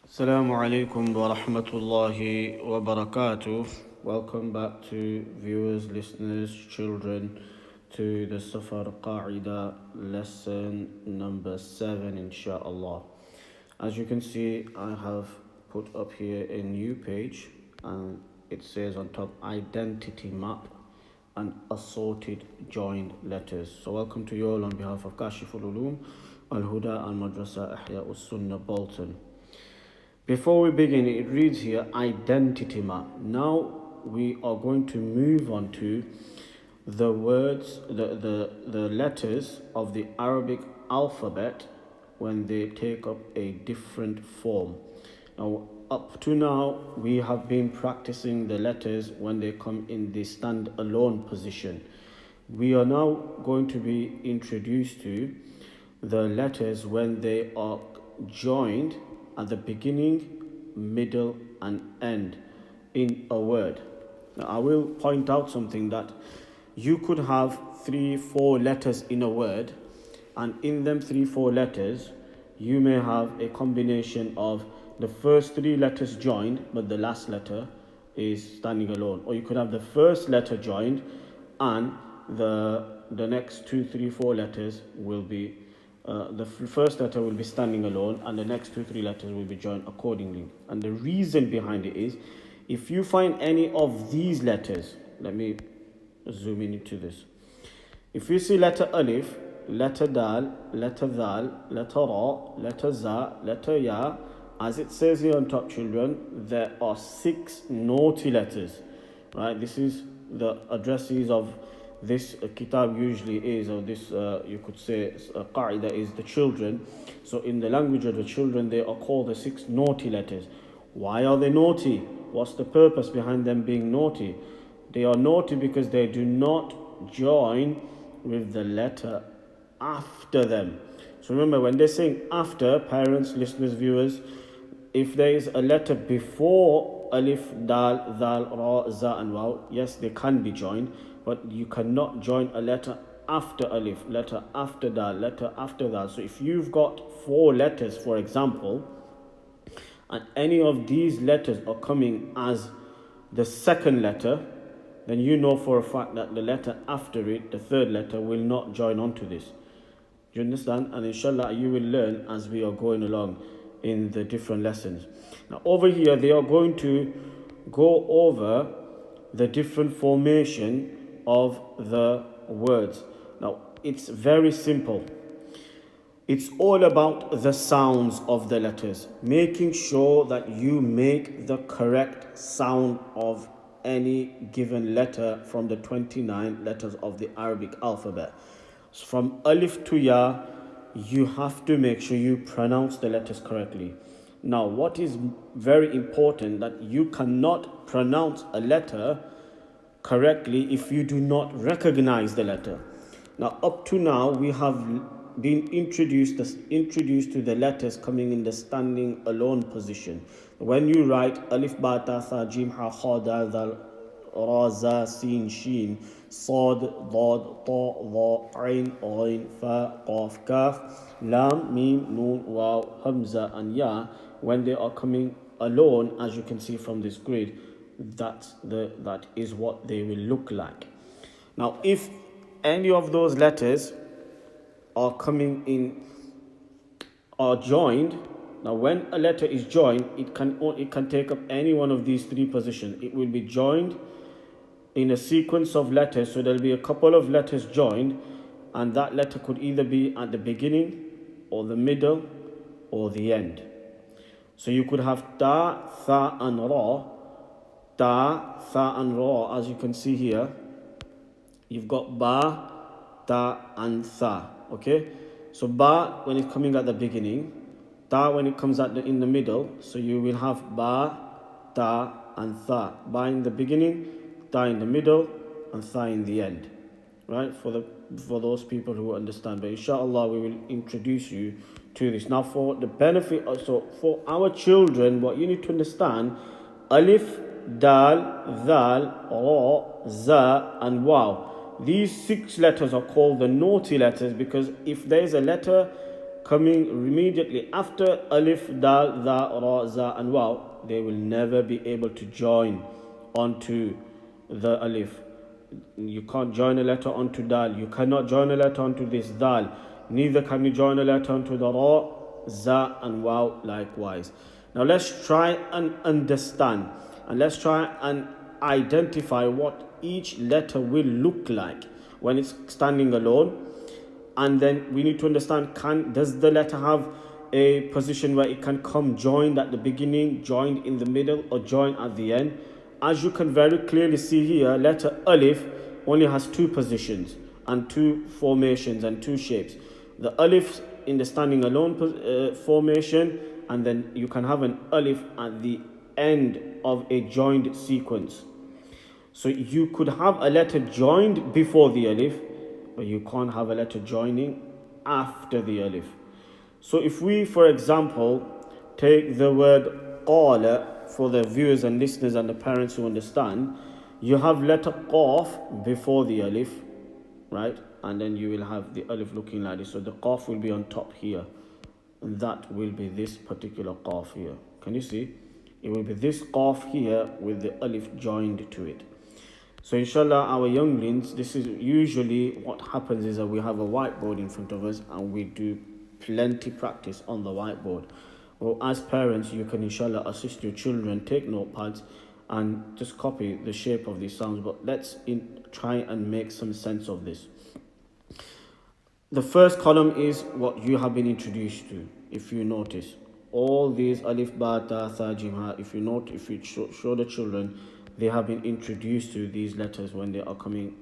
Assalamu alaikum wa rahmatullahi wa barakatuh. Welcome back to viewers, listeners, children to the Safar Qāidah lesson number 7 inshaAllah. As you can see, I have put up here a new page and it says on top identity map and assorted joined letters. So welcome to you all on behalf of Kashiful Uloom, Al-Huda and Madrasa Ihyaaus Sunnah Bolton. Before we begin, it reads here identity map. Now we are going to move on to the words, the letters of the Arabic alphabet when they take up a different form. Now, up to now, we have been practicing the letters when they come in the stand-alone position. We are now going to be introduced to the letters when they are joined at the beginning, middle, and end in a word. Now, I will point out something that you could have 3-4 letters in a word, and in them 3-4 letters, you may have a combination of the first 3 letters joined, but the last letter is standing alone. Or you could have the first letter joined, and the next 2, 3, 4 letters will be the first letter will be standing alone and the next 2, 3 letters will be joined accordingly. And the reason behind it is, if you find any of these letters, let me zoom in into this. If you see letter alif, letter dal, letter dhal, letter ra, letter za, letter ya, as it says here on top, children, there are 6 naughty letters, right? This is the addresses of this kitab usually is, or this you could say Qāidah is the children. So in the language of the children, they are called the 6 naughty letters. Why are they naughty? What's the purpose behind them being naughty? They are naughty because they do not join with the letter after them. So remember, when they're saying after, parents, listeners, viewers, if there is a letter before alif, dal, dhal, ra, za and waw, yes, they can be joined, but you cannot join a letter after alif, letter after dal, letter after dal. So if you've got 4 letters, for example, and any of these letters are coming as the second letter, then you know for a fact that the letter after it, the third letter, will not join onto this. Do you understand? And inshallah, you will learn as we are going along in the different lessons. Now over here, they are going to go over the different formation of the words. Now, it's very simple. It's all about the sounds of the letters, making sure that you make the correct sound of any given letter from the 29 letters of the Arabic alphabet. So from alif to ya, you have to make sure you pronounce the letters correctly. Now, what is very important, that you cannot pronounce a letter correctly if you do not recognize the letter. Now, up to now, we have been introduced to the letters coming in the standing alone position. When you write alif, ba, ta, tha, jim, ha, kha, dal, dal, ra, za, sin, shin, sad, dad, ta, dha, ain, ghain, fa, qaf, kaf, lam, mim, noon, waw, hamza and ya, when they are coming alone, as you can see from this grid, that is what they will look like. Now, if any of those letters are coming in, are joined, now when a letter is joined, it can take up any one of these 3 positions. It will be joined in a sequence of letters, so there'll be a couple of letters joined, and that letter could either be at the beginning or the middle or the end. So you could have ta, tha and ra. Ta, tha and ra, as you can see here. You've got ba, ta and tha. Okay, so ba when it's coming at the beginning, ta when it comes in the middle. So you will have ba, ta and tha. Ba in the beginning, ta in the middle, and tha in the end. Right, for those people who understand. But inshallah, we will introduce you to this. Now, for the benefit, so for our children, what you need to understand, alif, dal, dhal, ra, za and waw. These 6 letters are called the naughty letters because if there is a letter coming immediately after alif, dal, dha, ra, za and waw, they will never be able to join onto the alif. You can't join a letter onto dal. You cannot join a letter onto this dal. Neither can you join a letter onto the ra, za and waw likewise. Now let's try and understand, and let's try and identify what each letter will look like when it's standing alone. And then we need to understand, does the letter have a position where it can come joined at the beginning, joined in the middle, or joined at the end? As you can very clearly see here, letter alif only has two positions and two formations and two shapes. The alif in the standing alone formation, and then you can have an alif at the end of a joined sequence. So you could have a letter joined before the alif, but you can't have a letter joining after the alif. So if we, for example, take the word qala for the viewers and listeners and the parents who understand, you have letter qaf before the alif, right? And then you will have the alif looking like this. So the qaf will be on top here. And that will be this particular qaf here. Can you see? It will be this qaf here with the alif joined to it. So inshallah, our younglings, this is usually what happens is that we have a whiteboard in front of us and we do plenty practice on the whiteboard. Well, as parents, you can inshallah assist your children, take notepads and just copy the shape of these sounds. But let's try and make some sense of this. The first column is what you have been introduced to. If you notice, all these alif, ba, ta, tha, jim, ha, if you show the children, they have been introduced to these letters when they are coming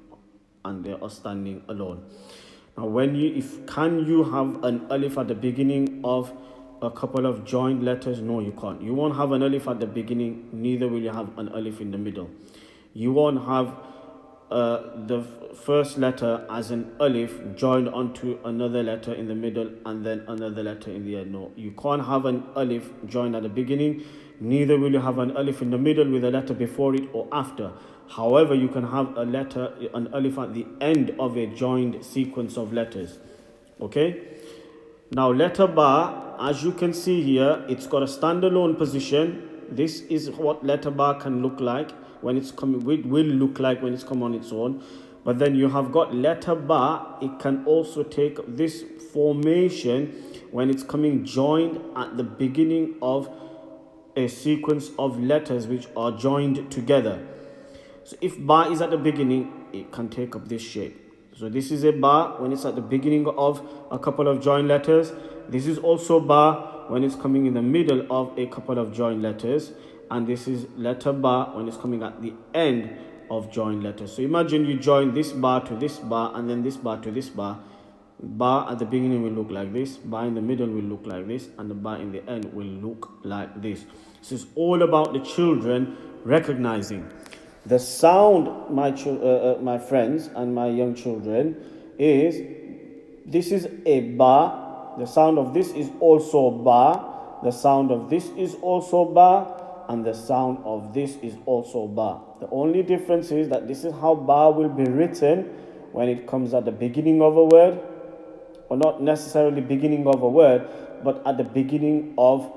and they are standing alone. Now, can you have an alif at the beginning of a couple of joined letters? No, you can't. You won't have an alif at the beginning, neither will you have an alif in the middle. You won't have the first letter as an alif joined onto another letter in the middle and then another letter in the end. No, you can't have an alif joined at the beginning, neither will you have an alif in the middle with a letter before it or after. However, you can have an alif at the end of a joined sequence of letters. Okay? Now, letter ba, as you can see here, it's got a standalone position. This is what letter ba can look like when it's coming, will look like when it's come on its own. But then you have got letter ba, it can also take this formation when it's coming joined at the beginning of a sequence of letters which are joined together. So if ba is at the beginning, it can take up this shape. So this is a ba when it's at the beginning of a couple of joined letters. This is also ba when it's coming in the middle of a couple of joined letters. And this is letter ba when it's coming at the end of joined letters. So imagine you join this ba to this ba and then this ba to this ba. Ba at the beginning will look like this, ba in the middle will look like this, and the ba in the end will look like this. This is all about the children recognizing. The sound, my friends and my young children, this is a ba. The sound of this is also ba. The sound of this is also ba. And the sound of this is also ba. The only difference is that this is how ba will be written when it comes at the beginning of a word, or not necessarily beginning of a word, but at the beginning of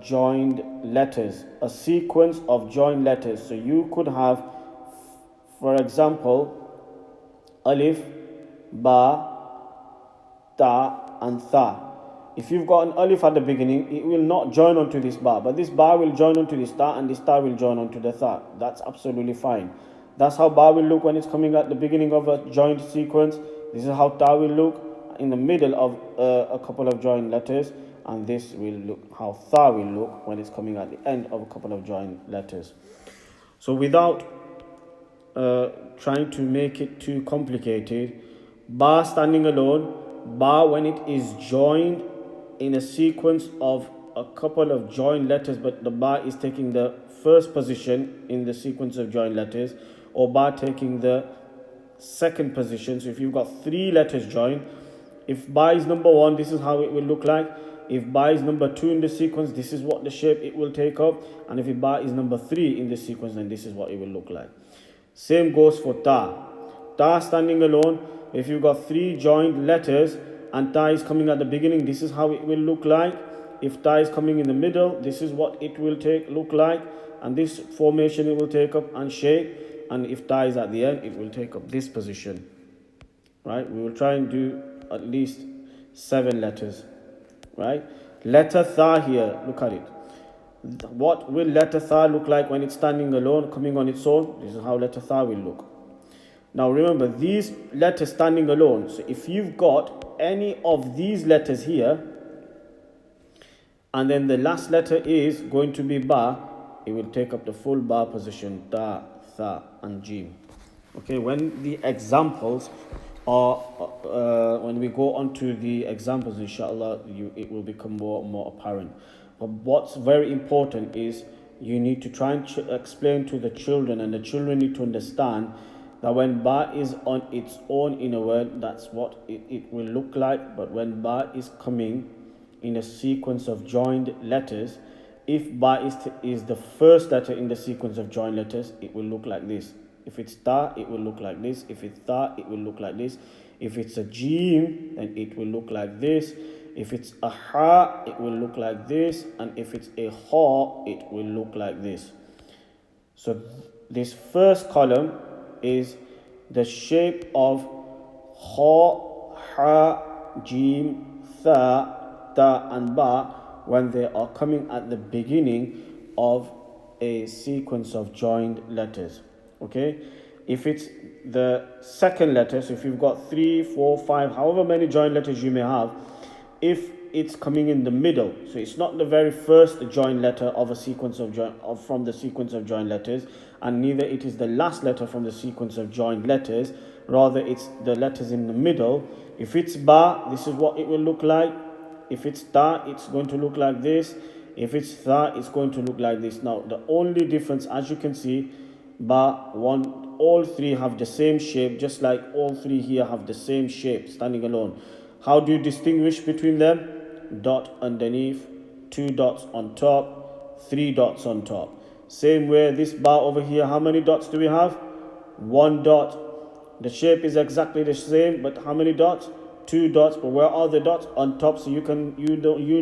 joined letters, a sequence of joined letters. So you could have, for example, alif, ba, ta, and tha. If you've got an alif at the beginning, it will not join onto this ba, but this ba will join onto this ta, and this ta will join onto the tha. That's absolutely fine. That's how ba will look when it's coming at the beginning of a joined sequence. This is how ta will look in the middle of a couple of joined letters, and this will look how tha will look when it's coming at the end of a couple of joined letters. So without trying to make it too complicated, ba standing alone, ba when it is joined in a sequence of a couple of joined letters, but the ba is taking the first position in the sequence of joined letters, or ba taking the second position. So if you've got three letters joined, if ba is number one, this is how it will look like. If ba is number two in the sequence, this is what the shape it will take up. And if ba is number three in the sequence, then this is what it will look like. Same goes for ta. Ta standing alone, if you've got three joined letters, and ta is coming at the beginning, this is how it will look like. If ta is coming in the middle, this is what it will look like, and this formation it will take up and shape. And if ta is at the end, it will take up this position. Right? We will try and do at least 7 letters. Right? Letter tha here, look at it. What will letter tha look like when it's standing alone, coming on its own? This is how letter tha will look. Now remember, these letters standing alone. So if you've got any of these letters here, and then the last letter is going to be ba, it will take up the full ba position, ta, tha, and jim. Okay, when the examples are, when we go on to the examples, inshallah, it will become more apparent. But what's very important is you need to try and explain to the children, and the children need to understand that when ba is on its own in a word, that's what it will look like. But when ba is coming in a sequence of joined letters, if ba is the first letter in the sequence of joined letters, it will look like this. If it's ta, it will look like this. If it's tha, it will look like this. If it's a jim, then it will look like this. If it's a ha, it will look like this. And if it's a ha, it will look like this. So this first column is the shape of ha, ha, jim, tha, ta, and ba when they are coming at the beginning of a sequence of joined letters. Okay, if it's the second letter, so if you've got 3, 4, 5, however many joined letters you may have, if it's coming in the middle, so it's not the very first joined letter of a sequence of from the sequence of joined letters, and neither it is the last letter from the sequence of joined letters, rather it's the letters in the middle. If it's ba, this is what it will look like. If it's ta, it's going to look like this. If it's tha, it's going to look like this. Now the only difference, as you can see, ba, one, all three have the same shape, just like all three here have the same shape standing alone. How do you distinguish between them? Dot underneath, 2 dots on top, 3 dots on top. Same way, this bar over here, how many dots do we have? 1 dot. The shape is exactly the same, but how many dots? 2 dots. But where are the dots? On top, so you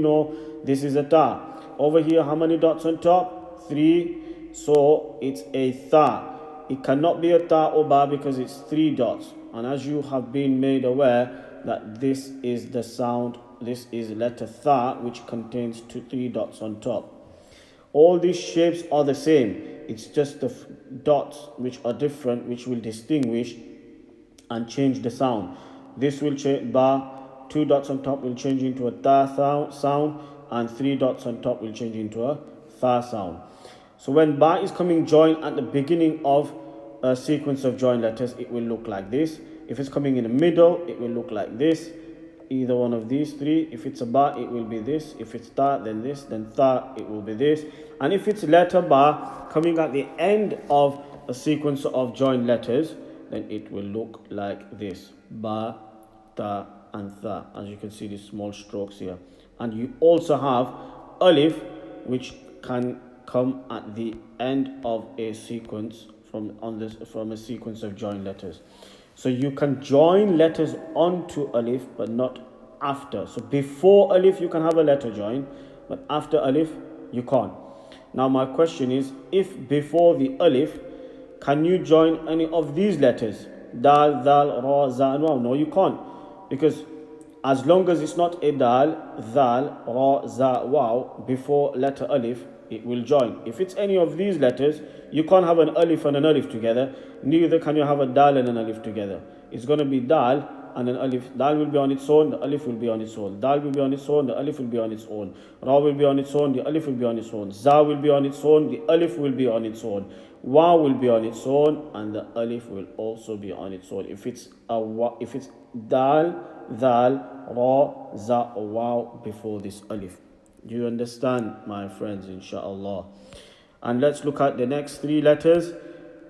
know this is a ta. Over here, how many dots on top? 3. So it's a tha. It cannot be a ta or ba because it's 3 dots. And as you have been made aware that this is the sound, this is letter tha, which contains 3 dots on top. All these shapes are the same. It's just the dots which are different, which will distinguish and change the sound. This will change ba, 2 dots on top will change into a ta sound, and 3 dots on top will change into a tha sound. So when ba is coming joined at the beginning of a sequence of joined letters, it will look like this. If it's coming in the middle, it will look like this. Either one of these 3. If it's a ba, it will be this. If it's ta, then this. Then tha, it will be this. And if it's letter ba coming at the end of a sequence of joined letters, then it will look like this. Ba, ta, and tha. As you can see, these small strokes here. And you also have alif, which can come at the end of a sequence from a sequence of joined letters. So you can join letters onto alif, but not after. So before alif, you can have a letter join, but after alif, you can't. Now my question is, if before the alif, can you join any of these letters? Dal, dal, ra, za, and waw? No, you can't. Because as long as it's not a dal, dal, ra, za, waw, before letter alif, it will join. If it's any of these letters, you can't have an alif and an alif together. Neither can you have a dal and an alif together. It's going to be dal and an alif. Dal will be on its own, the alif will be on its own. Dal will be on its own, the alif will be on its own. Ra will be on its own, the alif will be on its own. Za will be on its own, the alif will be on its own. Wa will be on its own, and the alif will also be on its own. If it's dal, dal, ra, za, or waw before this alif. Do you understand, my friends, inshallah? And let's look at the next 3 letters.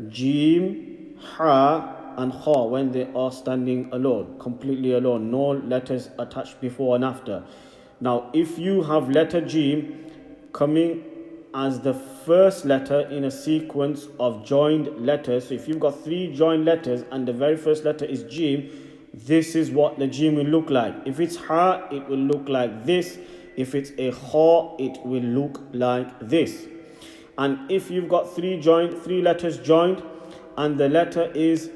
Jim, ha, and kha, when they are standing alone, completely alone. No letters attached before and after. Now, if you have letter jim coming as the first letter in a sequence of joined letters, so if you've got 3 joined letters and the very first letter is jim, this is what the jim will look like. If it's ha, it will look like this. If it's a kha, it will look like this. And if you've got three letters joined, and the letter is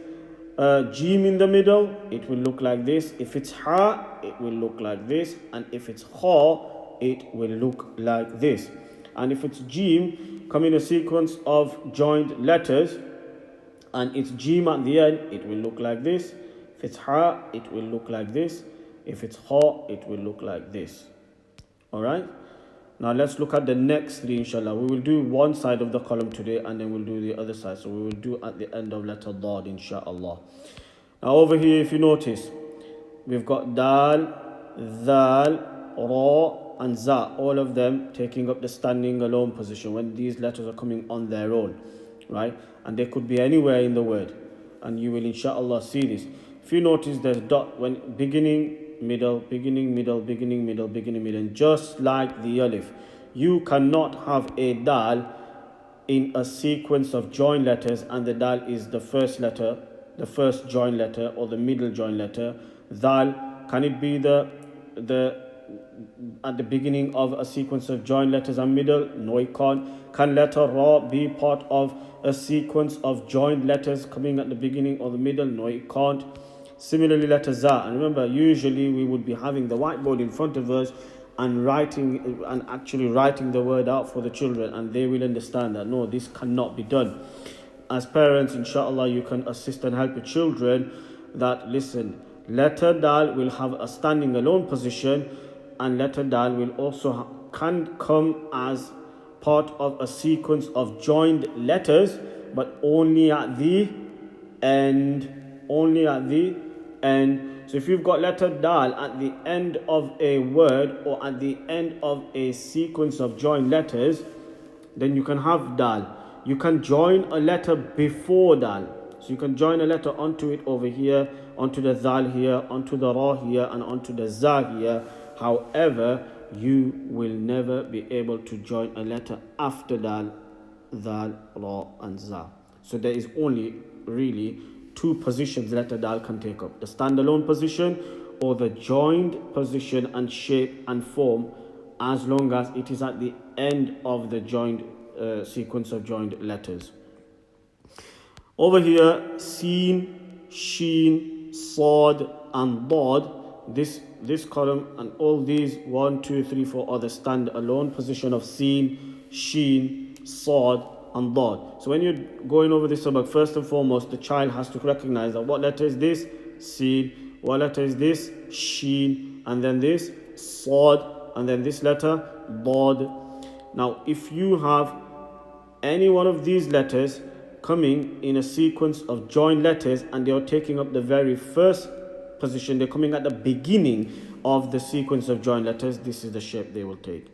jim in the middle, it will look like this. If it's ha, it will look like this. And if it's kha, it will look like this. And if it's jim, come in a sequence of joined letters, and it's jim at the end, it will look like this. If it's ha, it will look like this. If it's kha, it will look like this. Alright? Now let's look at the next three, inshallah. We will do one side of the column today, and then we'll do the other side. So we will do at the end of letter Dad, inshallah. Now over here, if you notice, we've got Dal, Dal, Ra, and Za. All of them taking up the standing alone position when these letters are coming on their own. Right? And they could be anywhere in the word. And you will, inshallah, see this. If you notice, there's dot when beginning, middle, beginning, middle, beginning, middle, beginning, middle. And just like the alif, you cannot have a dal in a sequence of joined letters, and the dal is the first letter, the first joined letter, or the middle joined letter. Dal, can it be the at the beginning of a sequence of joined letters and middle? No, it can't. Can letter Ra be part of a sequence of joined letters coming at the beginning or the middle? No, it can't. Similarly, letter Za. And remember, usually we would be having the whiteboard in front of us and actually writing the word out for the children, and they will understand that no, this cannot be done. As parents, inshallah, you can assist and help your children that, listen, letter Dal will have a standing alone position, and letter Dal will also can come as part of a sequence of joined letters, but only at the end. Only at the end. So if you've got letter Dal at the end of a word or at the end of a sequence of joined letters, then you can have Dal. You can join a letter before Dal. So you can join a letter onto it over here, onto the Dal here, onto the Ra here, and onto the Za here. However, you will never be able to join a letter after Dal, Dal, Ra, and Za. So there is only really two positions letter Dal can take up: the standalone position or the joined position and shape and form, as long as it is at the end of the joined sequence of joined letters. Over here, Sin, Sheen, Sad, and Dad. This column and all these 1, 2, 3, 4 are the stand-alone position of Sin, Sheen, Sad, and Dad. So when you're going over this subject, first and foremost, the child has to recognize that what letter is this? Sin. What letter is this? Sheen. And then this? Sad. And then this letter? Dad. Now, if you have any one of these letters coming in a sequence of joined letters and they are taking up the very first position, they're coming at the beginning of the sequence of joined letters, this is the shape they will take.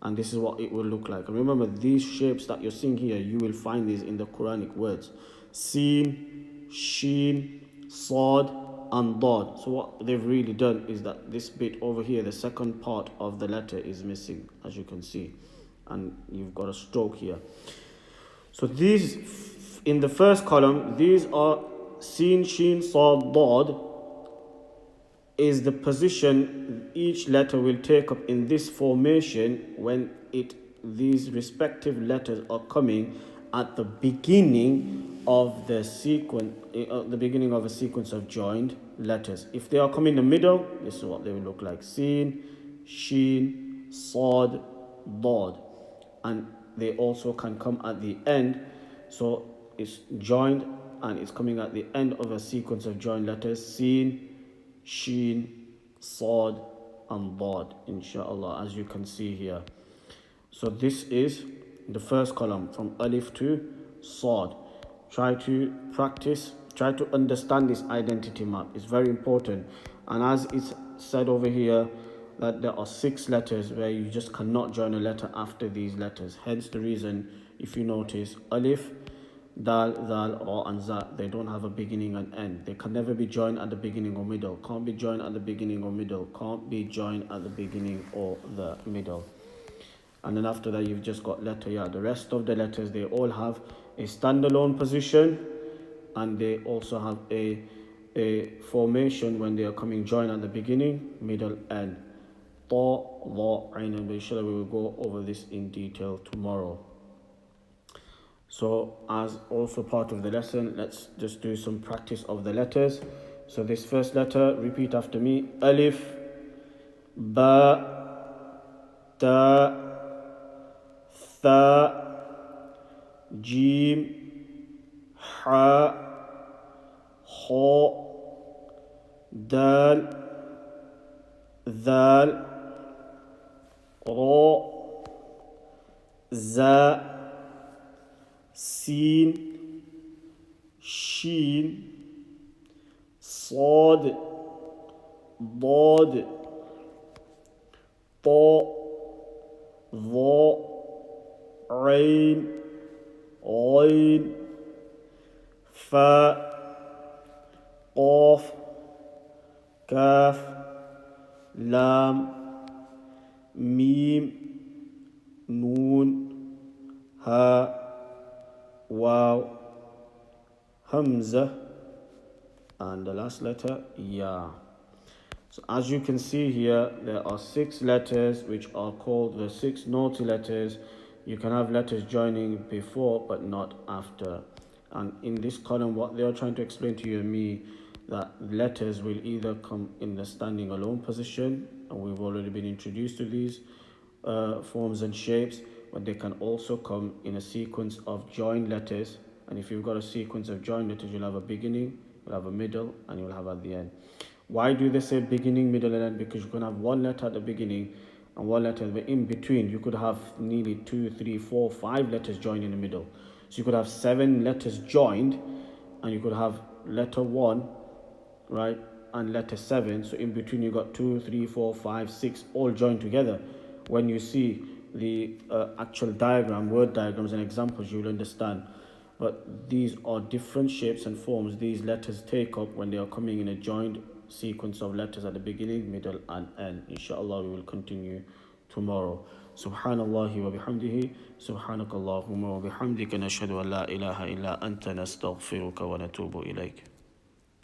And this is what it will look like. And remember, these shapes that you're seeing here, you will find these in the Quranic words. Sin, Sheen, Sad, and Dad. So what they've really done is that this bit over here, the second part of the letter, is missing, as you can see. And you've got a stroke here. So these, in the first column, these are Sin, Sheen, Sad, Dad, is the position each letter will take up in this formation when these respective letters are coming at the beginning of the sequence, the beginning of a sequence of joined letters. If they are coming in the middle, this is what they will look like: Sin, Sheen, Sad, Dad. And they also can come at the end, so it's joined and it's coming at the end of a sequence of joined letters: Sin, Sheen, Sad, and Dad, inshallah, as you can see here. So this is the first column from Alif to Sad. Try to practice, try to understand this identity map. It's very important. And as it's said over here, that there are 6 letters where you just cannot join a letter after these letters. Hence the reason, if you notice, Alif, Dal, Zal, Ra, and Za, they don't have a beginning and end. They can never be joined at the beginning or middle. Can't be joined at the beginning or middle. Can't be joined at the beginning or the middle. And then after that, you've just got letter Ya. The rest of the letters, they all have a standalone position, and they also have a a formation when they are coming joined at the beginning, middle, end. Ta, la, ain, and inshallah we will go over this in detail tomorrow. So as also part of the lesson, let's just do some practice of the letters. So this first letter, repeat after me. Alif, ba, ta, tha, jim, ha, kha, dal, dhal, ra, za, سين شين صاد ضاد طاء ظاء عين غين فاء قاف كاف لام ميم نون ها Waw, Hamza, and the last letter, Ya. So as you can see here, there are 6 letters which are called the 6 naughty letters. You can have letters joining before but not after. And in this column, what they are trying to explain to you and me, that letters will either come in the standing alone position, and we've already been introduced to these forms and shapes, but they can also come in a sequence of joined letters. And if you've got a sequence of joined letters, you'll have a beginning, you'll have a middle, and you'll have at the end. Why do they say beginning, middle, and end? Because you can have one letter at the beginning and one letter in between. You could have nearly 2, 3, 4, 5 letters joined in the middle. So you could have 7 letters joined, and you could have letter 1, right, and letter 7. So in between you got 2, 3, 4, 5, 6 all joined together. When you see the actual diagram, word diagrams and examples, you will understand. But these are different shapes and forms these letters take up when they are coming in a joined sequence of letters at the beginning, middle, and end. Inshallah, we will continue tomorrow. Subhanallahi wa bihamdihi, subhanakallahumma wa bihamdika, nashhadu an la ilaha illa anta, nastaghfiruka wa natubu ilayk.